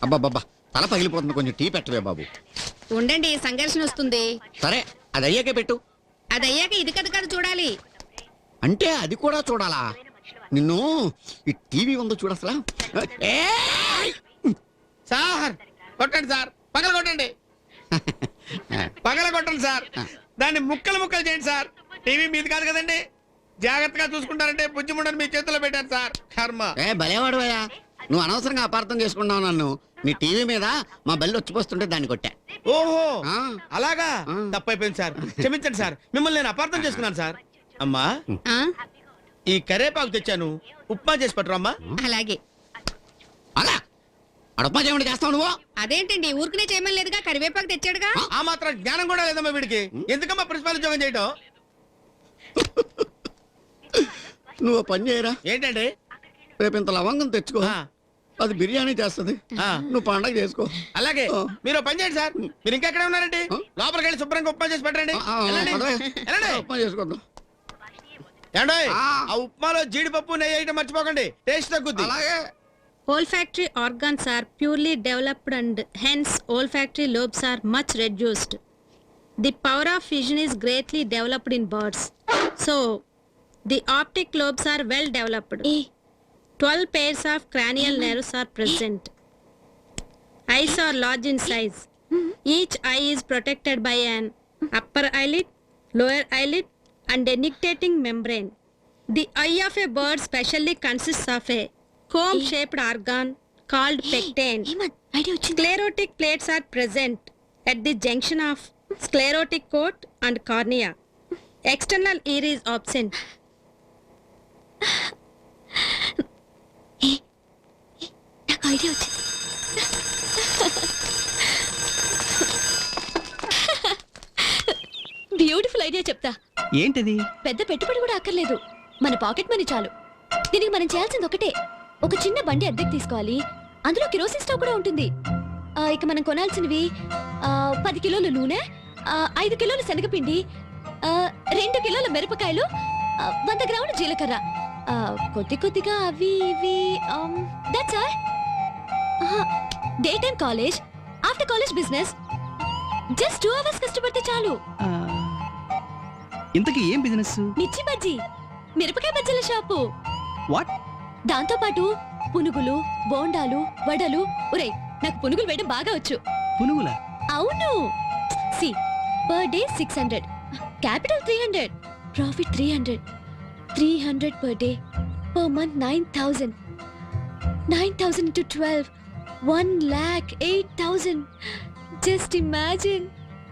అబ్బాబ్బా తల పగిలిపోతుంది, కొంచెం టీ పెట్టవే బాబు. ఉండండి, సంఘర్షణ వస్తుంది. సరే అది అయ్యాకే పెట్టు. అది అయ్యాక ఇది కదా చూడాలి. అంటే అది కూడా చూడాలా? నిన్ను ఈ టీవీ ఉందో చూడసలా. సార్ కొట్టండి సార్, పగల కొట్టండి, పగల కొట్టండి సార్. దాన్ని ముక్కలు ముక్కలు చేయండి సార్. టీవీ మీది కాదు కదండి, జాగ్రత్తగా చూసుకుంటారంటే బుజ్జిముండని మీ చేతిలో పెట్టారు సార్. కర్మ. భలేవాడువయ్యా, నువ్వు అనవసరంగా అపార్థం చేసుకున్నావు నన్ను. నీ టీవీ మీద మా బల్లి వచ్చిపోతుంటే దాన్ని కొట్టా. ఓహో ఆ. అలాగా, తప్పైపోయింది సార్, క్షమించండి సార్. మిమ్మల్ని నేను అపార్థం చేసుకున్నాను సార్. అమ్మా ఆ ఈ కరేపాకు తెచ్చాను, ఉప్మా చేసి పట్టరు అమ్మా. అలాగే. అలా అడపా చేయమని చేస్తావు నువ్వు. అదేంటండి, ఊరికనే చేయమని లేదుగా, కరివేపాకు తెచ్చాడుగా. ఆ మాత్రం జ్ఞానం కూడా లేదమ్మా వీడికి. ఎందుకమ్మా ప్రిన్సిపాల్ ఉద్యోగం చేయటం? నువ్వు పని చేయరా. ఏంటండి? రేపు ఇంత లవంగం తెచ్చుకో, అది బిర్యానీ చేస్తుంది, నువ్వు పండగ చేసుకో. అలాగే. మీరు పని చేయండి సార్, మీరు ఇంకా ఎక్కడ ఉన్నారండి? లోపలికి వెళ్ళి శుభ్రంగా ఉప్మా చేసి పెట్టండి. ఉప్మా చేసుకుందాం. ఏండోయ్, ఆ ఉప్మాలో జీడిపప్పు నెయ్యి వేయటం మర్చిపోకండి, టేస్ట్ తగ్గుద్ది. అలాగే. Olfactory organs are purely developed and hence olfactory lobes are much reduced. The power of vision is greatly developed in birds. So, the optic lobes are well developed. 12 pairs of cranial nerves are present. Eyes are large in size. Each eye is protected by an upper eyelid, lower eyelid and a nictitating membrane. The eye of a bird specially consists of a comb-shaped organ called pecten. Sclerotic plates are present at the junction of sclerotic coat and cornea. External ear is absent. నాకు idea వచ్చింది. Beautiful idea చెప్తా. ఏంటిది? పెద్ద పెట్టుబడి కూడా అక్కర్లేదు, మన pocket money చాలు. దీనికి మనం చేయాల్సింది ఒకటే, ఒక చిన్న బండి అద్దెకి తీసుకోవాలి, అందులో కిరోసిన్ స్టవ్ కూడా ఉంటుంది. ఇక మనం కొనాల్సినవి 10 కిలోల నూనె, 5 కిలోల శనగపిండి, 2 కిలోల మిరపకాయలు, 100 గ్రాముల జీలకర్ర, కొద్ది కొద్దిగా అవి ఇవి. That's all. Day time college, after college business. Just 2 hours కష్టపడితే చాలు. ఇంతకీ ఏం బిజినెస్? మిర్చి బజ్జీ, మిరపకాయ బజ్జీల షాపు. వాట్? దాంతో పాటు పునుగులు, బోండాలు, వడలు. ఒరేయ్, నాకు పునుగులు వేయడం బాగా వచ్చు. పునుగులా? అవును. సి, per day 600, capital 300, profit 300. 300 per day, per month 9,000. 9,000 into 12, 1,08,000. Just imagine.